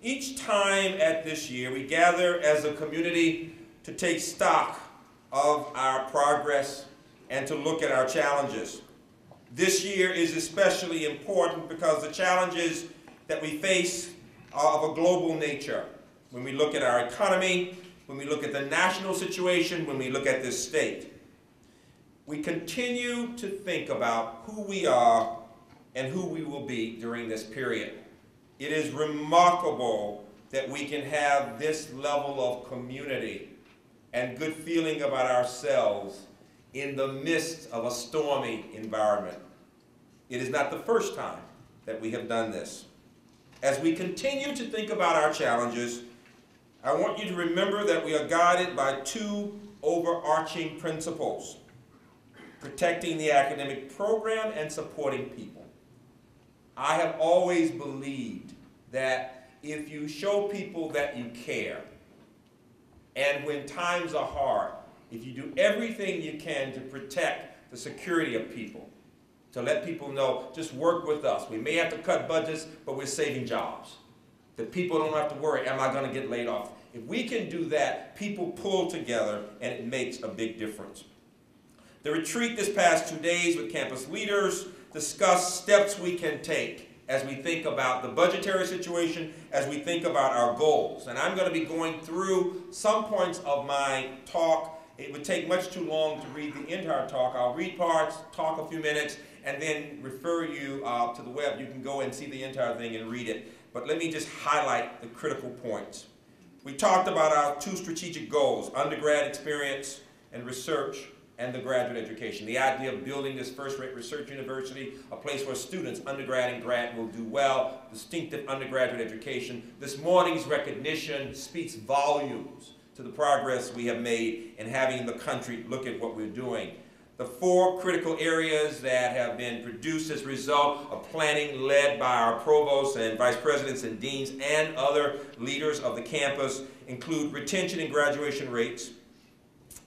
Each time at this year, we gather as a community to take stock of our progress and to look at our challenges. This year is especially important because the challenges that we face are of a global nature. When we look at our economy, when we look at the national situation, when we look at this state, we continue to think about who we are and who we will be during this period. It is remarkable that we can have this level of community and good feeling about ourselves in the midst of a stormy environment. It is not the first time that we have done this. As we continue to think about our challenges, I want you to remember that we are guided by two overarching principles: protecting the academic program and supporting people. I have always believed that if you show people that you care, and when times are hard, if you do everything you can to protect the security of people, to let people know, just work with us. We may have to cut budgets, but we're saving jobs. That people don't have to worry, am I going to get laid off? If we can do that, people pull together and it makes a big difference. The retreat this past 2 days with campus leaders discussed steps we can take as we think about the budgetary situation, as we think about our goals. And I'm going to be going through some points of my talk. It would take much too long to read the entire talk. I'll read parts, talk a few minutes, and then refer you to the web. You can go and see the entire thing and read it. But let me just highlight the critical points. We talked about our two strategic goals: undergrad experience and research, and the graduate education. The idea of building this first-rate research university, a place where students, undergrad and grad, will do well, distinctive undergraduate education. This morning's recognition speaks volumes to the progress we have made in having the country look at what we're doing. The four critical areas that have been produced as a result of planning led by our provosts and vice presidents and deans and other leaders of the campus include retention and graduation rates,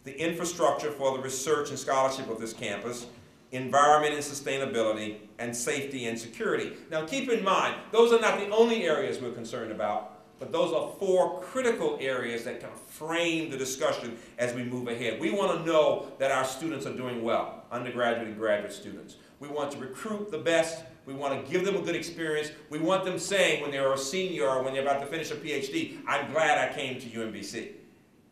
the infrastructure for the research and scholarship of this campus, environment and sustainability, and safety and security. Now keep in mind, those are not the only areas we're concerned about, but those are four critical areas that can frame the discussion as we move ahead. We want to know that our students are doing well, undergraduate and graduate students. We want to recruit the best. We want to give them a good experience. We want them saying when they're a senior or when they're about to finish a PhD, I'm glad I came to UMBC.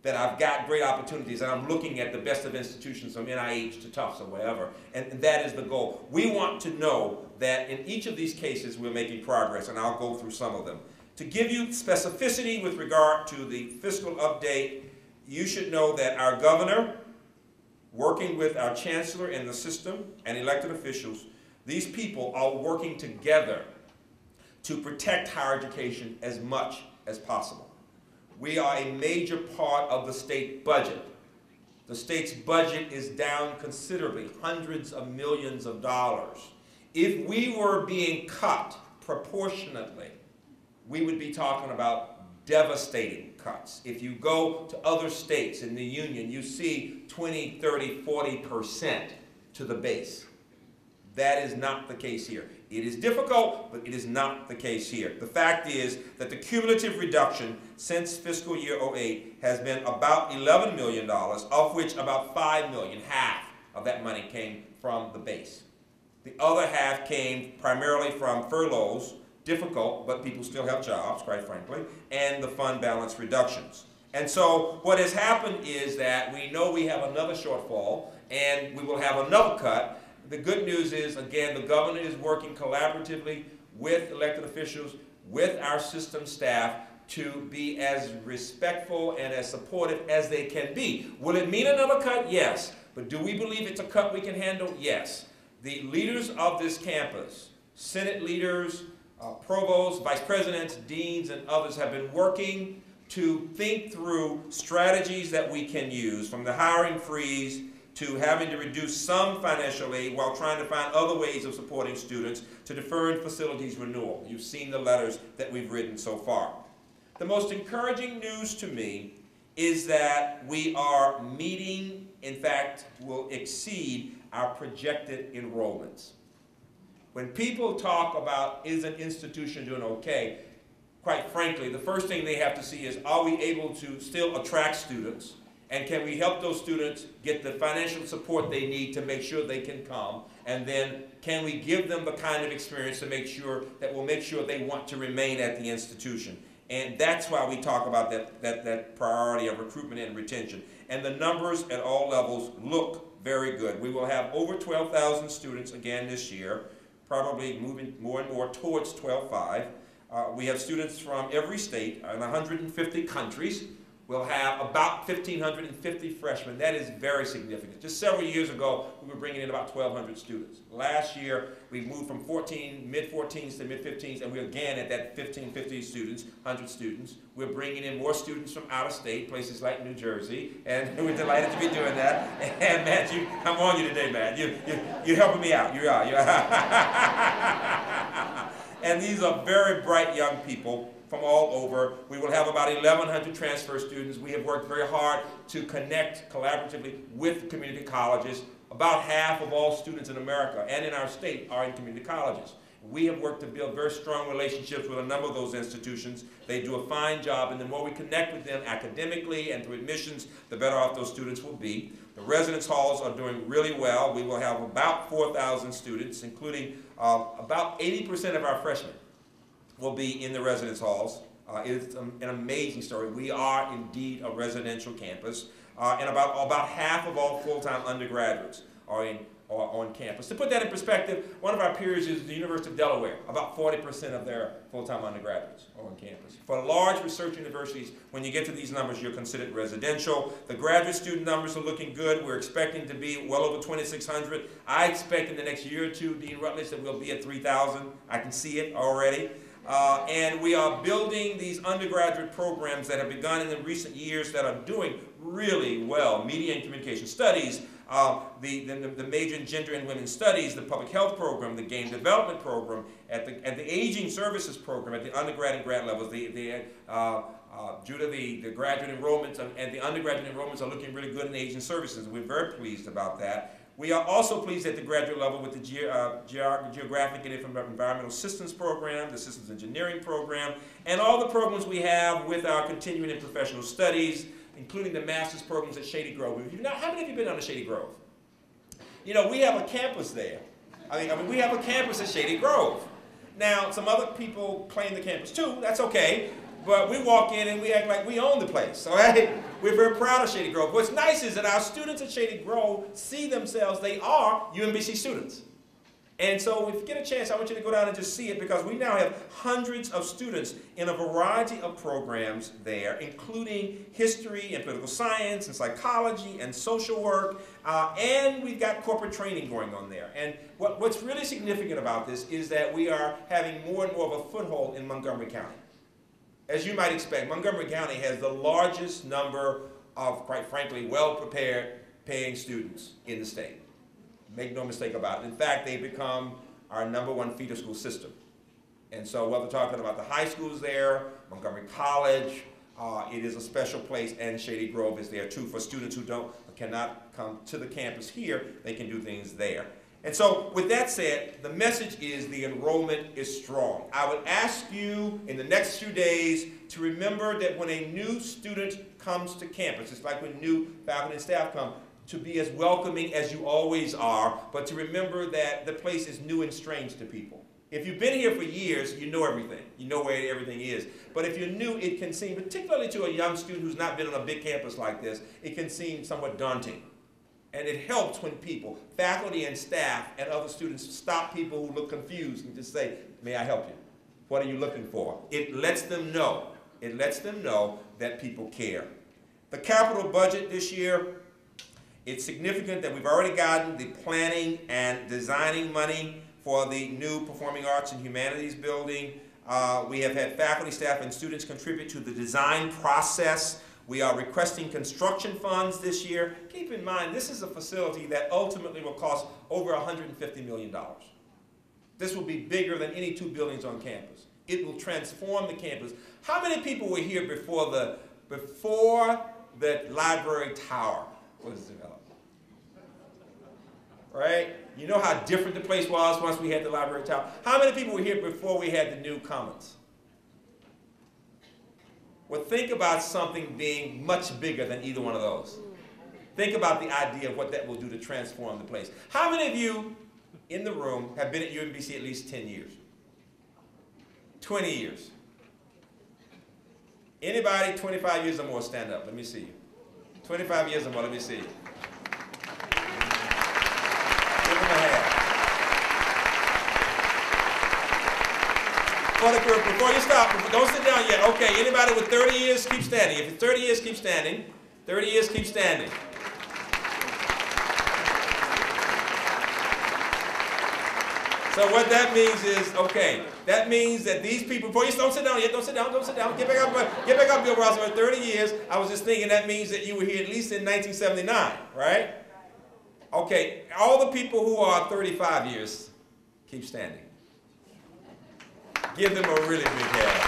That I've got great opportunities and I'm looking at the best of institutions from NIH to Tufts or wherever. And that is the goal. We want to know that in each of these cases we're making progress, and I'll go through some of them. To give you specificity with regard to the fiscal update, you should know that our governor, working with our chancellor and the system and elected officials, these people are working together to protect higher education as much as possible. We are a major part of the state budget. The state's budget is down considerably, hundreds of millions of dollars. If we were being cut proportionately, we would be talking about devastating cuts. If you go to other states in the union, you see 20, 30, 40% to the base. That is not the case here. It is difficult, but it is not the case here. The fact is that the cumulative reduction since fiscal year 08 has been about $11 million, of which about $5 million, half of that money came from the base. The other half came primarily from furloughs, difficult, but people still have jobs, quite frankly, and the fund balance reductions. And so what has happened is that we know we have another shortfall, and we will have another cut. The good news is, again, the governor is working collaboratively with elected officials, with our system staff, to be as respectful and as supportive as they can be. Will it mean another cut? Yes. But do we believe it's a cut we can handle? Yes. The leaders of this campus, Senate leaders, provosts, vice presidents, deans, and others have been working to think through strategies that we can use, from the hiring freeze to having to reduce some financial aid while trying to find other ways of supporting students, to deferring facilities renewal. You've seen the letters that we've written so far. The most encouraging news to me is that we are meeting, in fact, will exceed our projected enrollments. When people talk about, is an institution doing okay, quite frankly, the first thing they have to see is, are we able to still attract students? And can we help those students get the financial support they need to make sure they can come? And then can we give them the kind of experience to make sure that will make sure they want to remain at the institution? And that's why we talk about that priority of recruitment and retention. And the numbers at all levels look very good. We will have over 12,000 students again this year, probably moving more and more towards 12,500. We have students from every state in 150 countries. We'll have about 1,550 freshmen. That is very significant. Just several years ago, we were bringing in about 1,200 students. Last year, we moved from mid-14s to mid-15s, and we're again at that 1,550 students, 100 students. We're bringing in more students from out of state, places like New Jersey, and we're delighted to be doing that. And Matt, I'm on you today, Matt. You're helping me out. You are. And these are very bright young people from all over. We will have about 1,100 transfer students. We have worked very hard to connect collaboratively with community colleges. About half of all students in America and in our state are in community colleges. We have worked to build very strong relationships with a number of those institutions. They do a fine job, and the more we connect with them academically and through admissions, the better off those students will be. The residence halls are doing really well. We will have about 4,000 students, including about 80% of our freshmen will be in the residence halls. It's an amazing story. We are indeed a residential campus, and about half of all full-time undergraduates are on campus. To put that in perspective, one of our peers is the University of Delaware. About 40% of their full-time undergraduates are on campus. For large research universities, when you get to these numbers, you're considered residential. The graduate student numbers are looking good. We're expecting to be well over 2,600. I expect in the next year or two, Dean Rutledge, that we'll be at 3,000. I can see it already. And we are building these undergraduate programs that have begun in the recent years that are doing really well. Media and Communication Studies, the major in Gender and Women's Studies, the Public Health program, the Game Development program, at the Aging Services program at the undergrad and grad levels. Judah, the graduate enrollments and the undergraduate enrollments are looking really good in Aging Services. We're very pleased about that. We are also pleased at the graduate level with the Geographic and Environmental Systems program, the Systems Engineering program, and all the programs we have with our continuing and professional studies, including the master's programs at Shady Grove. How many of you have been on to Shady Grove? You know, we have a campus there. I mean, we have a campus at Shady Grove. Now, some other people claim the campus too. That's okay. But we walk in and we act like we own the place, all right? We're very proud of Shady Grove. What's nice is that our students at Shady Grove see themselves, they are UMBC students. And so if you get a chance, I want you to go down and just see it, because we now have hundreds of students in a variety of programs there, including history and political science and psychology and social work, and we've got corporate training going on there. And what's really significant about this is that we are having more and more of a foothold in Montgomery County. As you might expect, Montgomery County has the largest number of, quite frankly, well-prepared paying students in the state. Make no mistake about it. In fact, they've become our #1 feeder school system. And so what we're talking about, the high schools there, Montgomery College, it is a special place, and Shady Grove is there too for students who cannot come to the campus here. They can do things there. And so, with that said, the message is the enrollment is strong. I would ask you in the next few days to remember that when a new student comes to campus, it's like when new faculty and staff come, to be as welcoming as you always are, but to remember that the place is new and strange to people. If you've been here for years, you know everything. You know where everything is. But if you're new, it can seem, particularly to a young student who's not been on a big campus like this, it can seem somewhat daunting. And it helps when people, faculty and staff and other students, stop people who look confused and just say, may I help you? What are you looking for? It lets them know. It lets them know that people care. The capital budget this year, it's significant that we've already gotten the planning and designing money for the new Performing Arts and Humanities building. We have had faculty, staff, and students contribute to the design process. We are requesting construction funds this year. Keep in mind, this is a facility that ultimately will cost over $150 million. This will be bigger than any 2 buildings on campus. It will transform the campus. How many people were here before the library tower was developed? Right? You know how different the place was once we had the library tower? How many people were here before we had the new Commons? Well, think about something being much bigger than either one of those. Think about the idea of what that will do to transform the place. How many of you in the room have been at UMBC at least 10 years? 20 years? Anybody 25 years or more, stand up. Let me see you. 25 years or more, let me see you. Give them a hand. For the group, before you stop, don't sit down yet. Okay, anybody with 30 years, keep standing. If it's 30 years, keep standing. 30 years, keep standing. So what that means is, okay, that means that these people, before you don't sit down yet, don't sit down. Get back up, Bill Hrabowski. For 30 years, I was just thinking that means that you were here at least in 1979, right? Okay, all the people who are 35 years, keep standing. Give them a really big hand.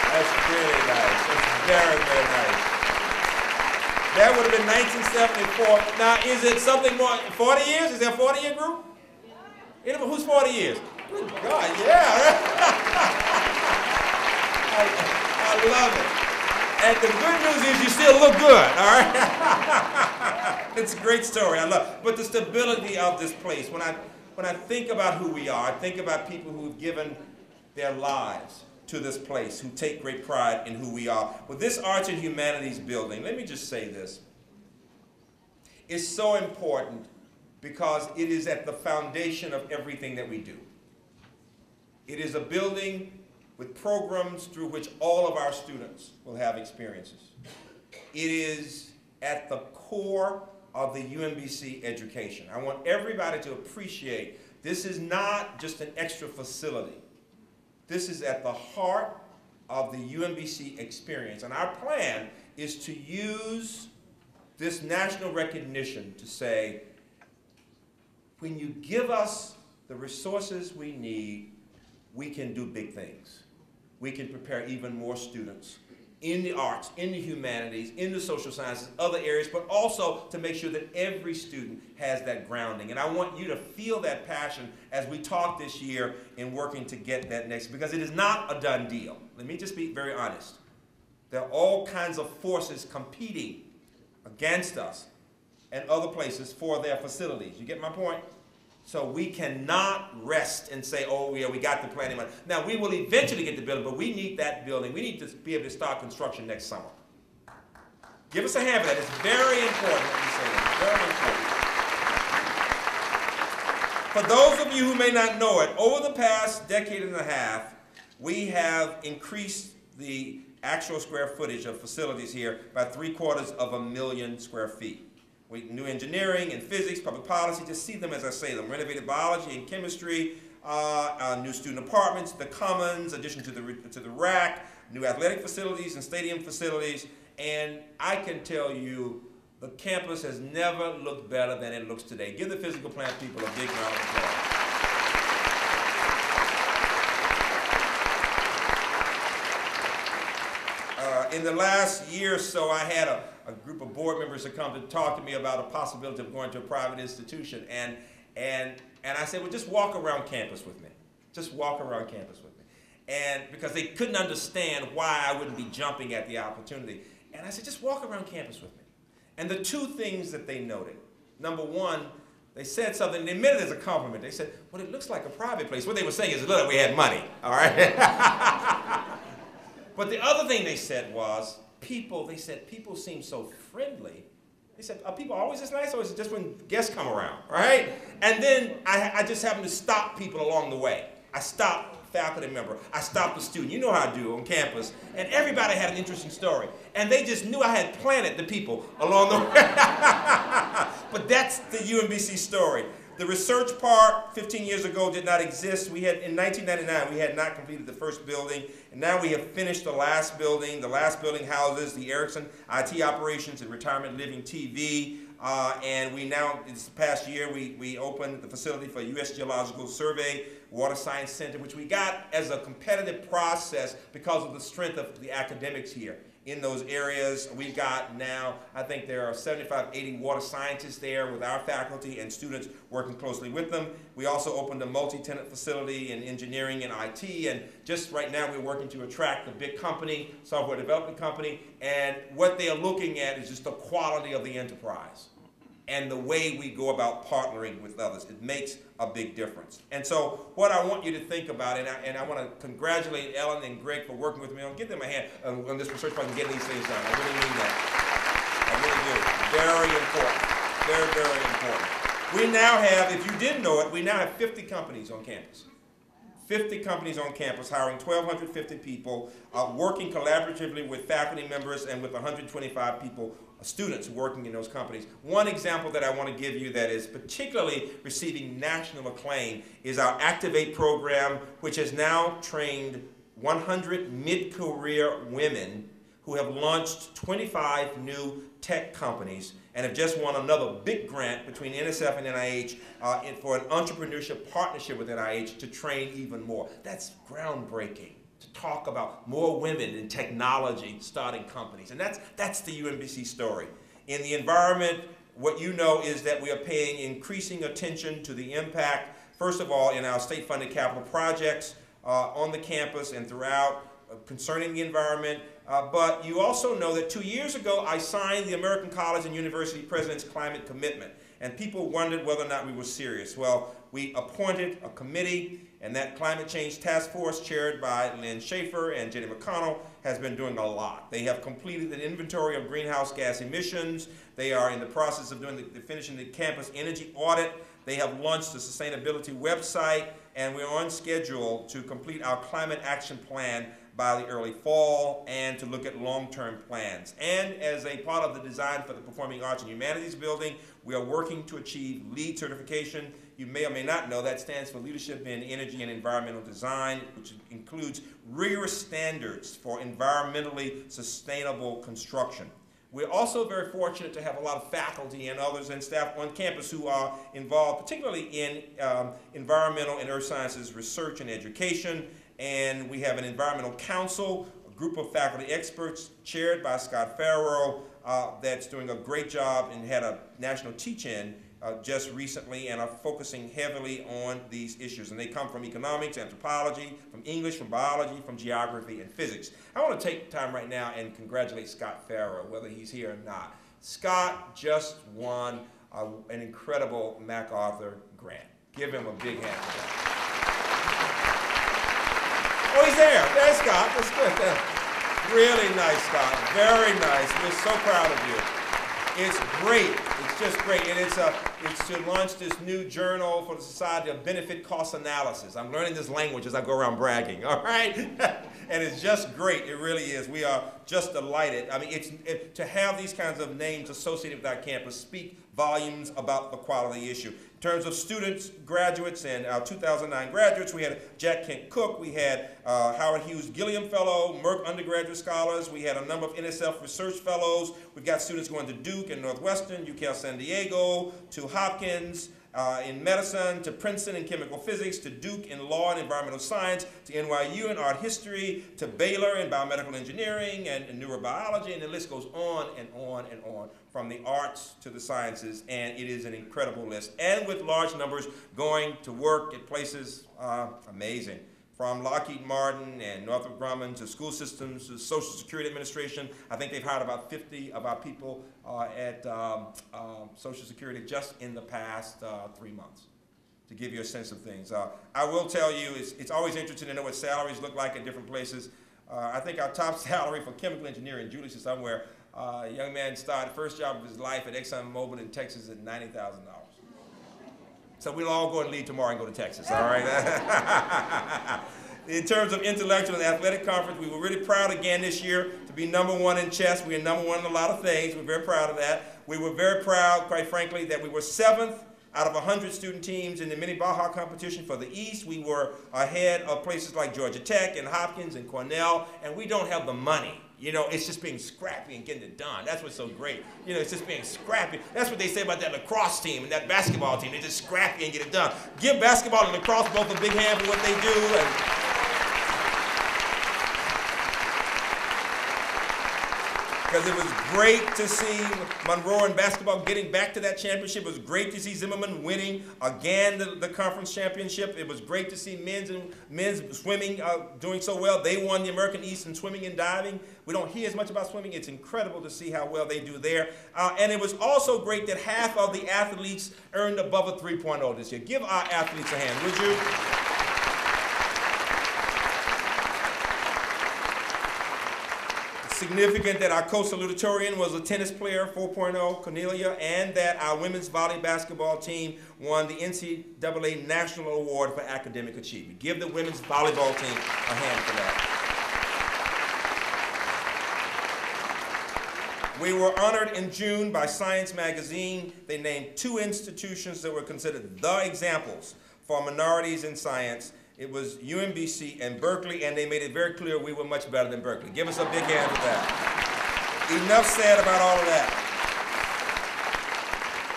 That's really nice. That's very, very nice. That would have been 1974. Now, is it something more, 40 years? Is there a 40-year group? Anybody, who's 40 years? Good God, yeah. I love it. And the good news is you still look good, all right? It's a great story, I love it. But the stability of this place, when I think about who we are, I think about people who have given their lives to this place, who take great pride in who we are. With this Arts and Humanities building, let me just say this. It's so important because it is at the foundation of everything that we do. It is a building with programs through which all of our students will have experiences. It is at the core of the UMBC education. I want everybody to appreciate this is not just an extra facility. This is at the heart of the UMBC experience. And our plan is to use this national recognition to say, when you give us the resources we need, we can do big things. We can prepare even more students in the arts, in the humanities, in the social sciences, other areas, but also to make sure that every student has that grounding. And I want you to feel that passion as we talk this year in working to get that next, because it is not a done deal. Let me just be very honest. There are all kinds of forces competing against us and other places for their facilities. You get my point? So we cannot rest and say, oh, yeah, we got the planning money. Now, we will eventually get the building, but we need that building. We need to be able to start construction next summer. Give us a hand for that. It's very important what you say. Very important. For those of you who may not know it, over the past decade and a half, we have increased the actual square footage of facilities here by 750,000 square feet. We new engineering and physics, public policy, just see them as I say them. Renovated biology and chemistry, new student apartments, the commons, addition to the RAC, new athletic facilities and stadium facilities. And I can tell you, the campus has never looked better than it looks today. Give the physical plant people a big round of applause. In the last year or so, I had a group of board members that come to talk to me about a possibility of going to a private institution. And I said, well, just walk around campus with me. Just walk around campus with me. And because they couldn't understand why I wouldn't be jumping at the opportunity. And I said, just walk around campus with me. And the two things that they noted, number one, they said something, they meant it as a compliment. They said, well, it looks like a private place. What they were saying is, look, we had money, all right? But the other thing they said was, people seem so friendly. They said, are people always this nice, or is it just when guests come around, right? And then I just happened to stop people along the way. I stopped a faculty member. I stopped a student. You know how I do on campus. And everybody had an interesting story. And they just knew I had planted the people along the way. But that's the UMBC story. The research part 15 years ago did not exist. We had, in 1999, we had not completed the first building, and now we have finished the last building. The last building houses the Erickson IT operations and retirement living TV, and we now, this past year, we opened the facility for U.S. Geological Survey Water Science Center, which we got as a competitive process because of the strength of the academics here in those areas. We've got now, I think there are 75, 80 water scientists there with our faculty and students working closely with them. We also opened a multi-tenant facility in engineering and IT, and just right now we're working to attract a big company, software development company, and what they are looking at is just the quality of the enterprise and the way we go about partnering with others. It makes a big difference. And so what I want you to think about, and I want to congratulate Ellen and Greg for working with me. I'll give them a hand on this research project and getting these things done. I really mean that. I really do. Very important. Very, very important. We now have, if you didn't know it, we now have 50 companies on campus. 50 companies on campus, hiring 1,250 people, working collaboratively with faculty members and with 125 people, students working in those companies. One example that I want to give you that is particularly receiving national acclaim is our Activate program, which has now trained 100 mid-career women who have launched 25 new tech companies and have just won another big grant between NSF and NIH for an entrepreneurship partnership with NIH to train even more. That's groundbreaking, to talk about more women in technology starting companies. And that's the UMBC story. In the environment, what you know is that we are paying increasing attention to the impact, first of all, in our state-funded capital projects on the campus and throughout concerning the environment. But you also know that 2 years ago, I signed the American College and University President's Climate Commitment. And people wondered whether or not we were serious. Well, we appointed a committee, and that climate change task force chaired by Lynn Schaefer and Jenny McConnell has been doing a lot. They have completed an inventory of greenhouse gas emissions. They are in the process of finishing the campus energy audit. They have launched a sustainability website, and we're on schedule to complete our climate action plan by the early fall and to look at long-term plans. And as a part of the design for the Performing Arts and Humanities building, we are working to achieve LEED certification. You may or may not know that stands for Leadership in Energy and Environmental Design, which includes rigorous standards for environmentally sustainable construction. We're also very fortunate to have a lot of faculty and others and staff on campus who are involved particularly in environmental and earth sciences research and education. And we have an environmental council, a group of faculty experts chaired by Scott Farrow that's doing a great job and had a national teach-in just recently and are focusing heavily on these issues. And they come from economics, anthropology, from English, from biology, from geography, and physics. I want to take time right now and congratulate Scott Farrow, whether he's here or not. Scott just won an incredible MacArthur grant. Give him a big hand for that. Oh, he's there. There's Scott. That's good. Really nice, Scott. Very nice. We're so proud of you. It's great. It's just great. And it's to launch this new journal for the Society of Benefit Cost Analysis. I'm learning this language as I go around bragging, all right? And it's just great. It really is. We are just delighted. I mean, to have these kinds of names associated with our campus speak volumes about the quality issue. In terms of students, graduates, and our 2009 graduates, we had Jack Kent Cook, we had Howard Hughes Gilliam Fellow, Merck undergraduate scholars, we had a number of NSF research fellows, we've got students going to Duke and Northwestern, UCal San Diego, to Hopkins in medicine, to Princeton in chemical physics, to Duke in law and environmental science, to NYU in art history, to Baylor in biomedical engineering and neurobiology, and the list goes on and on and on, from the arts to the sciences, and it is an incredible list. And with large numbers going to work at places amazing. From Lockheed Martin and Northrop Grumman to school systems to Social Security Administration. I think they've hired about 50 of our people at Social Security just in the past 3 months, to give you a sense of things. I will tell you, it's always interesting to know what salaries look like at different places. I think our top salary for chemical engineering, Julius is somewhere, a young man started first job of his life at ExxonMobil in Texas at $90,000. So we'll all go and leave tomorrow and go to Texas, all right? In terms of intellectual and athletic conference, we were really proud again this year to be #1 in chess. We are #1 in a lot of things. We're very proud of that. We were very proud, quite frankly, that we were 7th Out of 100 student teams in the mini Baja competition for the East, we were ahead of places like Georgia Tech and Hopkins and Cornell, and we don't have the money. You know, it's just being scrappy and getting it done. That's what's so great. You know, it's just being scrappy. That's what they say about that lacrosse team and that basketball team. They're just scrappy and get it done. Give basketball and lacrosse both a big hand for what they do. Because it was great to see Monroe in basketball getting back to that championship. It was great to see Zimmerman winning again the conference championship. It was great to see men's swimming doing so well. They won the American East in swimming and diving. We don't hear as much about swimming. It's incredible to see how well they do there. And it was also great that half of the athletes earned above a 3.0 this year. Give our athletes a hand, would you? Significant that our co-salutatorian was a tennis player, 4.0, Cornelia, and that our women's volley basketball team won the NCAA National Award for Academic Achievement. Give the women's volleyball team a hand for that. We were honored in June by Science Magazine. They named 2 institutions that were considered the examples for minorities in science. It was UMBC and Berkeley, and they made it very clear we were much better than Berkeley. Give us a big hand for that. Enough said about all of that.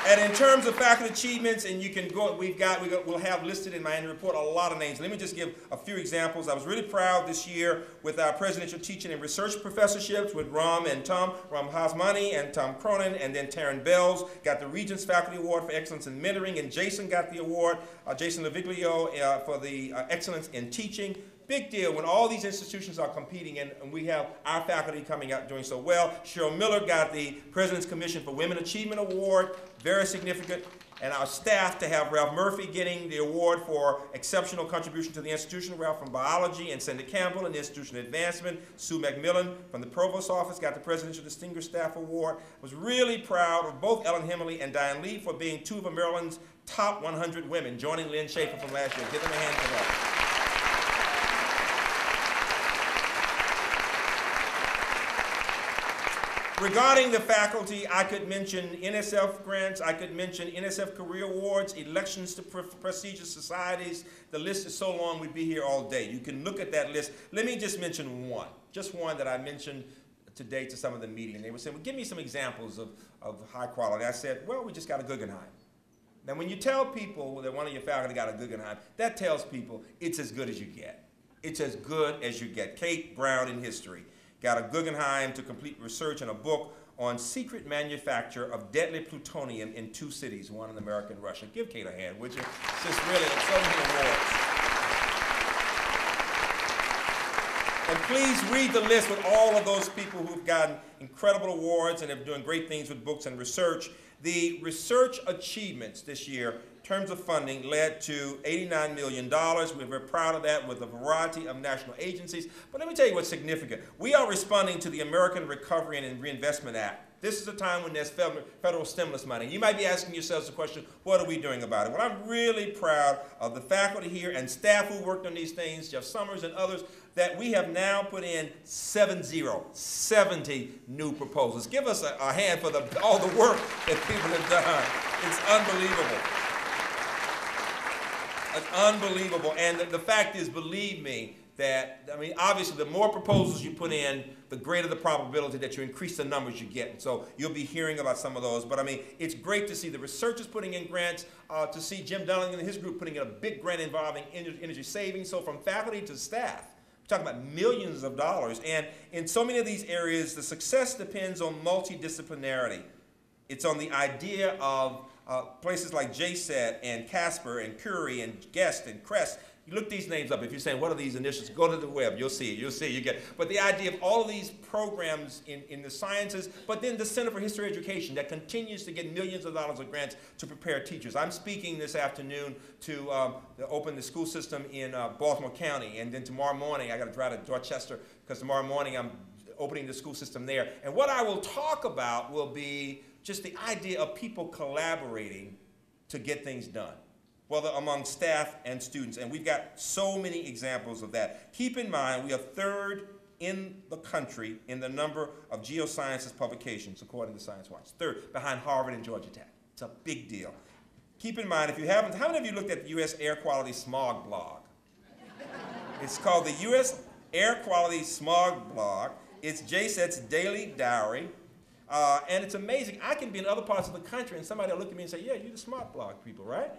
And in terms of faculty achievements, and you can go, we'll have listed in my annual report a lot of names. Let me just give a few examples. I was really proud this year with our presidential teaching and research professorships with Ram Hasmani and Tom Cronin, and then Taryn Bells got the Regents Faculty Award for Excellence in Mentoring, and Jason got the award, Jason Laviglio, for the Excellence in Teaching. Big deal when all these institutions are competing, and we have our faculty coming out doing so well. Cheryl Miller got the President's Commission for Women Achievement Award, very significant. And our staff to have Ralph Murphy getting the award for exceptional contribution to the institution, Ralph from biology, and Cindy Campbell in the institution advancement. Sue McMillan from the Provost's office got the Presidential Distinguished Staff Award. Was really proud of both Ellen Hemmerly and Diane Lee for being 2 of Maryland's top 100 women, joining Lynn Schaefer from last year. Give them a hand for that. Regarding the faculty, I could mention NSF grants, I could mention NSF Career Awards, elections to prestigious societies. The list is so long, we'd be here all day. You can look at that list. Let me just mention one, just one that I mentioned today to some of the media. And they were saying, well, give me some examples of high quality. I said, well, we just got a Guggenheim. Now, when you tell people that one of your faculty got a Guggenheim, that tells people it's as good as you get. It's as good as you get. Kate Brown in history got a Guggenheim to complete research in a book on secret manufacture of deadly plutonium in 2 cities, one in America and Russia. Give Kate a hand, would you? It's just really so many awards. And please read the list with all of those people who've gotten incredible awards and are doing great things with books and research. The research achievements this year, in terms of funding, led to $89 million. We're very proud of that with a variety of national agencies. But let me tell you what's significant. We are responding to the American Recovery and Reinvestment Act. This is a time when there's federal stimulus money. You might be asking yourselves the question, what are we doing about it? Well, I'm really proud of the faculty here and staff who worked on these things, Jeff Summers and others, that we have now put in 70 new proposals. Give us a hand for all the work that people have done. It's unbelievable. It's unbelievable. And the fact is, believe me, that, I mean, obviously the more proposals you put in, the greater the probability that you increase the numbers you get. And so you'll be hearing about some of those. But I mean, it's great to see the researchers putting in grants, to see Jim Dunning and his group putting in a big grant involving energy savings. So from faculty to staff, we're talking about millions of dollars. And in so many of these areas, the success depends on multidisciplinarity. It's on the idea of places like JSET and Casper and Curie and Guest and Crest. You look these names up. If you're saying, what are these initials? Go to the web. You'll see it. You'll see it. You get it. But the idea of all of these programs in the sciences, but then the Center for History Education that continues to get millions of dollars of grants to prepare teachers. I'm speaking this afternoon to open the school system in Baltimore County. And then tomorrow morning, I got to drive to Dorchester because tomorrow morning I'm opening the school system there. And what I will talk about will be just the idea of people collaborating to get things done, whether among staff and students. And we've got so many examples of that. Keep in mind, we are 3rd in the country in the number of geosciences publications, according to Science Watch. 3rd, behind Harvard and Georgia Tech. It's a big deal. keep in mind, if you haven't, how many of you looked at the U.S. Air Quality Smog blog? It's called the U.S. Air Quality Smog blog. It's JSET's daily diary. And it's amazing. I can be in other parts of the country and somebody will look at me and say, yeah, you're the smog blog people, right?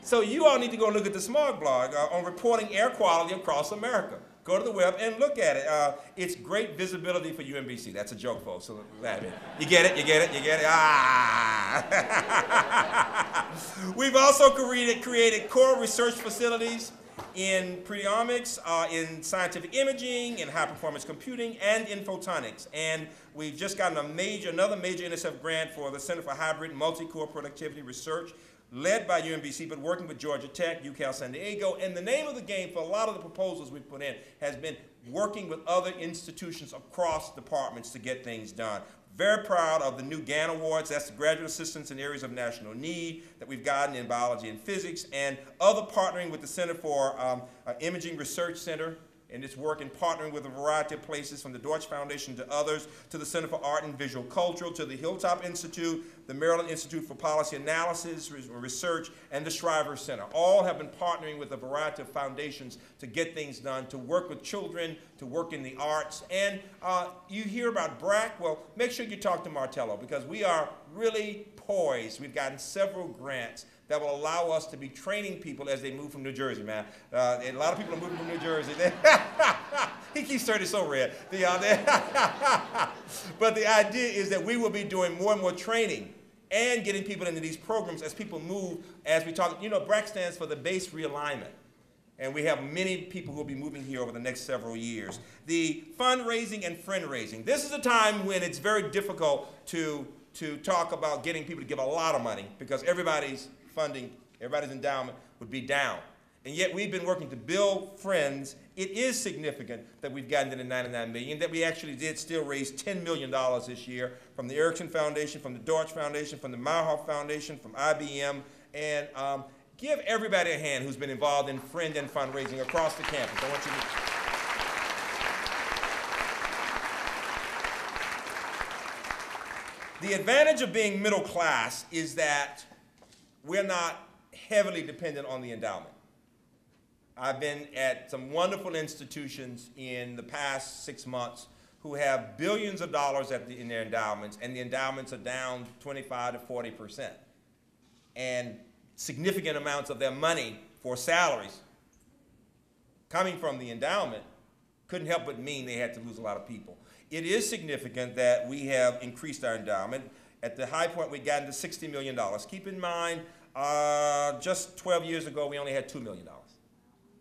So you all need to go look at the smog blog on reporting air quality across America. Go to the web and look at it. It's great visibility for UMBC. That's a joke, folks. So you get it, you get it, you get it. Ah! We've also created core research facilities in proteomics, in scientific imaging, in high-performance computing, and in photonics. And we've just gotten another major NSF grant for the Center for Hybrid Multi-Core Productivity Research, led by UMBC, but working with Georgia Tech, UCal San Diego. And the name of the game for a lot of the proposals we've put in has been working with other institutions across departments to get things done. Very proud of the new GAN Awards. That's the graduate assistants in areas of national need that we've gotten in biology and physics, and other partnering with the Center for Imaging Research Center, and its work in partnering with a variety of places, from the Deutsch Foundation to others, to the Center for Art and Visual Culture, to the Hilltop Institute, the Maryland Institute for Policy Analysis, Research, and the Shriver Center. All have been partnering with a variety of foundations to get things done, to work with children, to work in the arts. And you hear about BRAC, well, make sure you talk to Martello, because we are really poised. We've gotten several grants that will allow us to be training people as they move from New Jersey, man. And a lot of people are moving from New Jersey. He keeps turning so red. But the idea is that we will be doing more and more training and getting people into these programs as people move, as we talk. You know, BRAC stands for the base realignment. And we have many people who will be moving here over the next several years. The fundraising and friend raising. This is a time when it's very difficult to talk about getting people to give a lot of money, because everybody's funding, everybody's endowment would be down. And yet we've been working to build friends. It is significant that we've gotten to the $99 million, that we actually did still raise $10 million this year from the Erickson Foundation, from the Deutsch Foundation, from the Meyerhoff Foundation, from IBM, and give everybody a hand who's been involved in friend and fundraising across the campus. I want you to... The advantage of being middle class is that we're not heavily dependent on the endowment. I've been at some wonderful institutions in the past 6 months who have billions of dollars in their endowments, and the endowments are down 25 to 40%. And significant amounts of their money for salaries coming from the endowment couldn't help but mean they had to lose a lot of people. It is significant that we have increased our endowment. At the high point, we've gotten to $60 million. Keep in mind, just 12 years ago, we only had $2 million.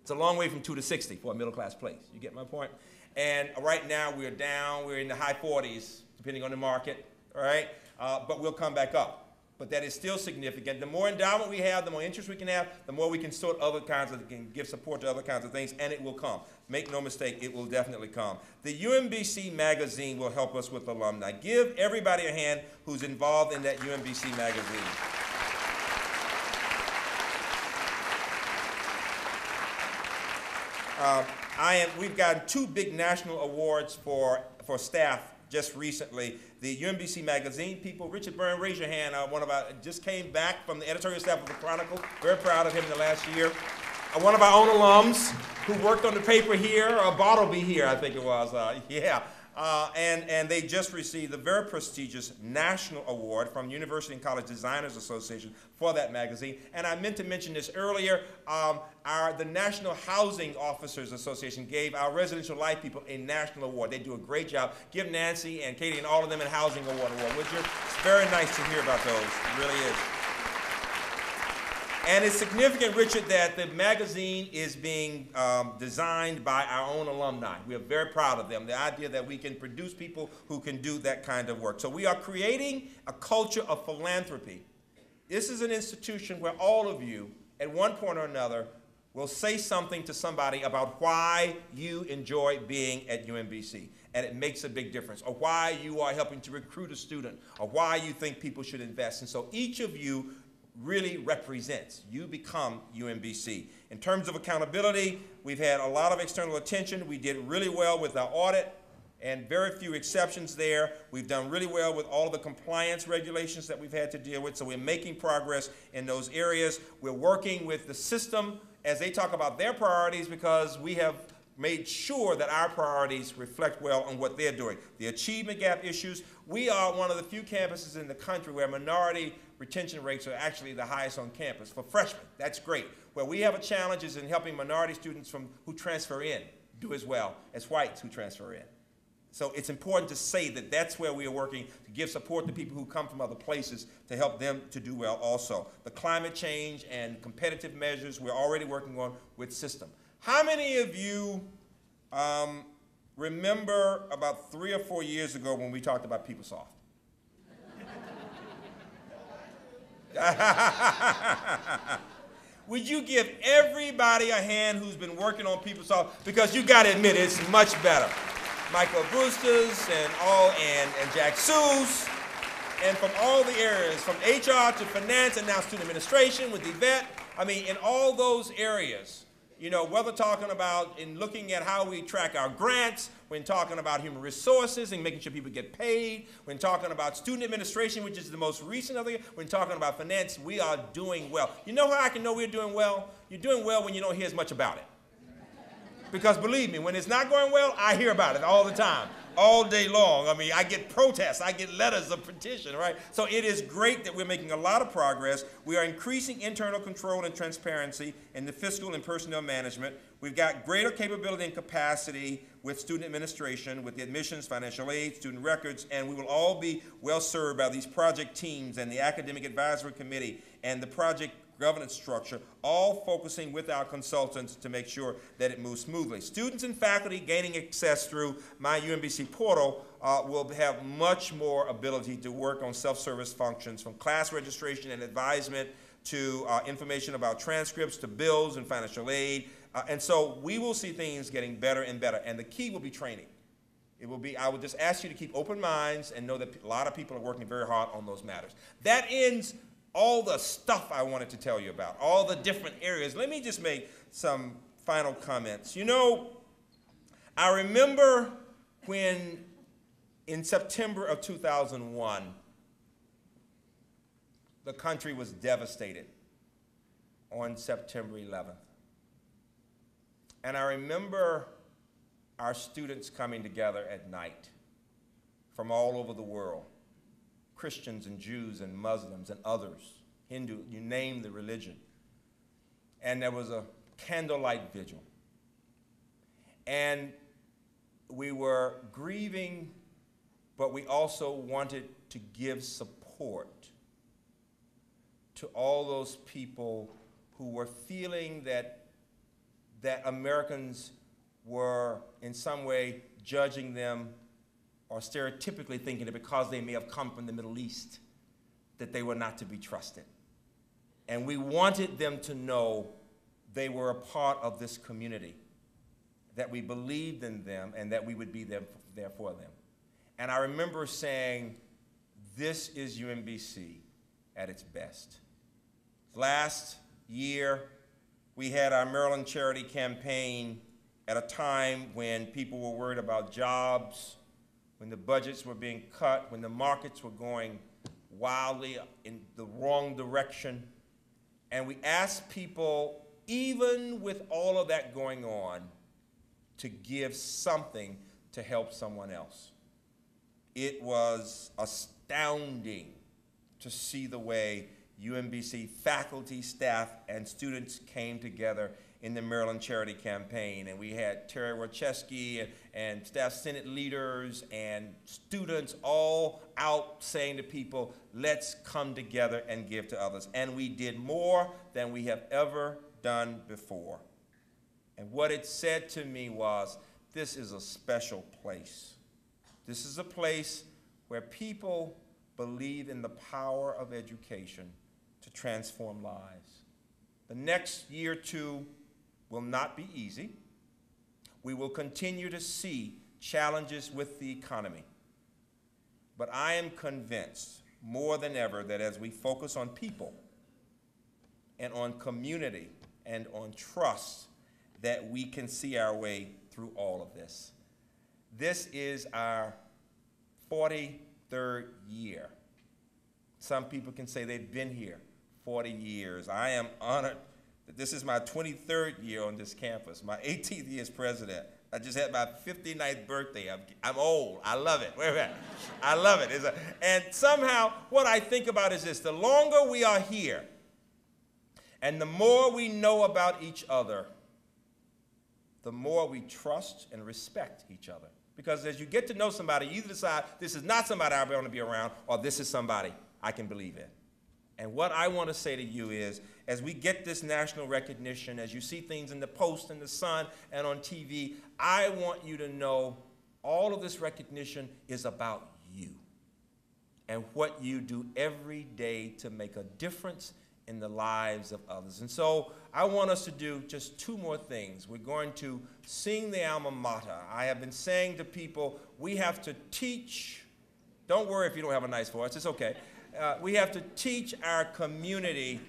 It's a long way from 2 to 60 for a middle-class place. You get my point? And right now, we're down. We're in the high 40s, depending on the market, all right? But we'll come back up. But that is still significant. The more endowment we have, the more interest we can have, the more we can sort other kinds of, can give support to other kinds of things, and it will come. Make no mistake, it will definitely come. The UMBC magazine will help us with alumni. Give everybody a hand who's involved in that UMBC magazine. We've gotten 2 big national awards for staff just recently. The UMBC magazine people, Richard Byrne, raise your hand. Just came back from the editorial staff of the Chronicle. Very proud of him in the last year. One of our own alums who worked on the paper here, Bartleby here, I think it was. And they just received the very prestigious National Award from University and College Designers Association for that magazine. And I meant to mention this earlier. The National Housing Officers Association gave our residential life people a national award. They do a great job. Give Nancy and Katie and all of them a housing award, would you? It's very nice to hear about those. It really is. And it's significant, Richard, that the magazine is being designed by our own alumni. We are very proud of them. The idea that we can produce people who can do that kind of work. So we are creating a culture of philanthropy. This is an institution where all of you, at one point or another, will say something to somebody about why you enjoy being at UMBC, and it makes a big difference, or why you are helping to recruit a student, or why you think people should invest. And so each of you really represents. You become UMBC. In terms of accountability, we've had a lot of external attention. We did really well with our audit, and very few exceptions there. We've done really well with all of the compliance regulations that we've had to deal with, so we're making progress in those areas. We're working with the system as they talk about their priorities, because we have made sure that our priorities reflect well on what they're doing. The achievement gap issues, we are one of the few campuses in the country where minority retention rates are actually the highest on campus for freshmen. That's great. Where we have a challenge is in helping minority students who transfer in do as well as whites who transfer in. So it's important to say that that's where we are working to give support to people who come from other places to help them to do well also. The climate change and competitive measures we're already working on with system. How many of you remember about 3 or 4 years ago when we talked about PeopleSoft? Would you give everybody a hand who's been working on PeopleSoft? Because you got to admit it's much better. Michael Boosters and Jack Seuss, and from all the areas, from HR to finance and now student administration with Yvette. I mean, in all those areas, you know, whether talking about in looking at how we track our grants, when talking about human resources and making sure people get paid, when talking about student administration, which is the most recent of the, when talking about finance, we are doing well. You know how I can know we're doing well? You're doing well when you don't hear as much about it. Because believe me, when it's not going well, I hear about it all the time, all day long. I mean, I get protests, I get letters of petition, right? So it is great that we're making a lot of progress. We are increasing internal control and transparency in the fiscal and personnel management. We've got greater capability and capacity with student administration, with the admissions, financial aid, student records, and we will all be well served by these project teams and the academic advisory committee and the project governance structure, all focusing with our consultants to make sure that it moves smoothly. Students and faculty gaining access through my UMBC portal will have much more ability to work on self-service functions, from class registration and advisement to information about transcripts to bills and financial aid. And so we will see things getting better and better. And the key will be training. It will be, I would just ask you to keep open minds and know that a lot of people are working very hard on those matters. That ends all the stuff I wanted to tell you about, all the different areas. Let me just make some final comments. You know, I remember when in September of 2001, the country was devastated on September 11th. And I remember our students coming together at night from all over the world. Christians and Jews and Muslims and others, Hindu, you name the religion. And there was a candlelight vigil. And we were grieving, but we also wanted to give support to all those people who were feeling that Americans were in some way judging them or stereotypically thinking that because they may have come from the Middle East, that they were not to be trusted. And we wanted them to know they were a part of this community, that we believed in them and that we would be there for them. And I remember saying, this is UMBC at its best. Last year, we had our Maryland Charity Campaign at a time when people were worried about jobs, when the budgets were being cut, when the markets were going wildly in the wrong direction. And we asked people, even with all of that going on, to give something to help someone else. It was astounding to see the way UMBC faculty, staff, and students came together in the Maryland Charity Campaign. And we had Terry Warcheski and staff senate leaders and students all out saying to people, let's come together and give to others. And we did more than we have ever done before. And what it said to me was, this is a special place. This is a place where people believe in the power of education to transform lives. The next year or two will not be easy. We will continue to see challenges with the economy. But I am convinced more than ever that as we focus on people and on community and on trust, that we can see our way through all of this. This is our 43rd year. Some people can say they've been here 40 years. I am honored that this is my 23rd year on this campus, my 18th year as president. I just had my 59th birthday. I'm old. I love it. Wait a minute. I love it. And somehow what I think about is this: the longer we are here and the more we know about each other, the more we trust and respect each other. Because as you get to know somebody, you either decide this is not somebody I want to be around, or this is somebody I can believe in. And what I want to say to you is, as we get this national recognition, as you see things in the Post and the Sun and on TV, I want you to know all of this recognition is about you and what you do every day to make a difference in the lives of others. And so I want us to do just two more things. We're going to sing the alma mater. I have been saying to people, we have to teach. Don't worry if you don't have a nice voice, it's okay. We have to teach our community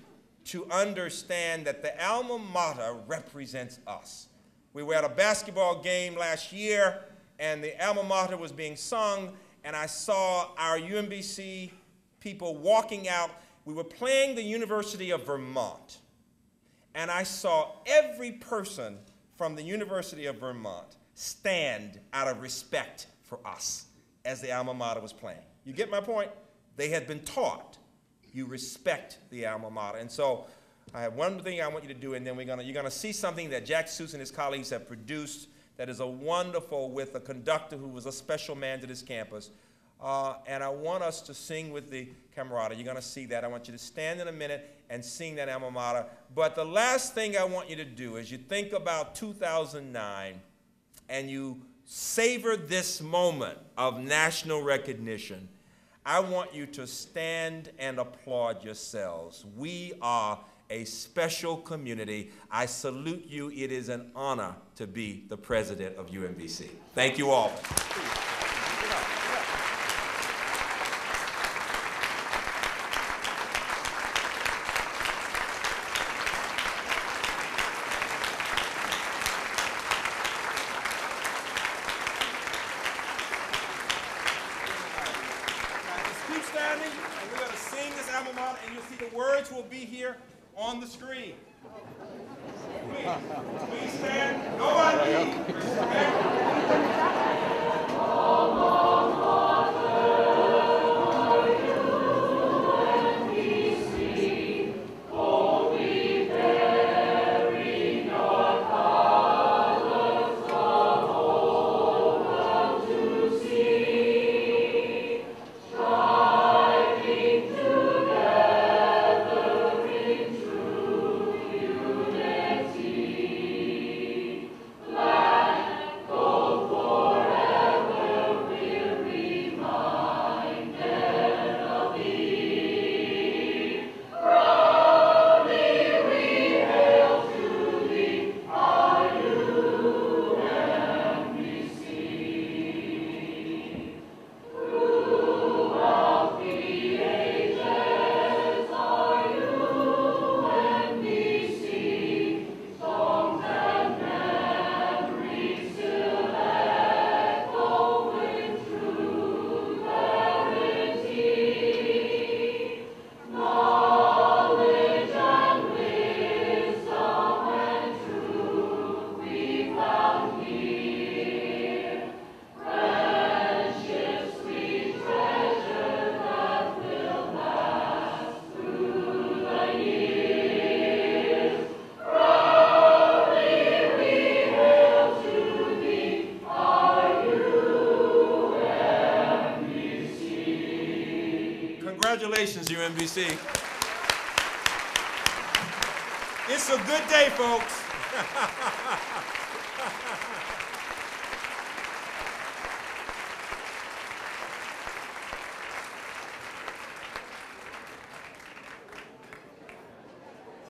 to understand that the alma mater represents us. We were at a basketball game last year, and the alma mater was being sung, and I saw our UMBC people walking out. We were playing the University of Vermont, and I saw every person from the University of Vermont stand out of respect for us as the alma mater was playing. You get my point? They had been taught you respect the alma mater. And so I have one thing I want you to do, and then you're gonna see something that Jack Seuss and his colleagues have produced that is a wonderful, with a conductor who was a special man to this campus. And I want us to sing with the camerata. You're gonna see that. I want you to stand in a minute and sing that alma mater. But the last thing I want you to do is you think about 2009 and you savor this moment of national recognition. I want you to stand and applaud yourselves. We are a special community. I salute you. It is an honor to be the president of UMBC. Thank you all. Standing, and we're going to sing this alma mater, and you'll see the words will be here on the screen. Please stand. Nobody leave. Congratulations, UMBC. It's a good day, folks.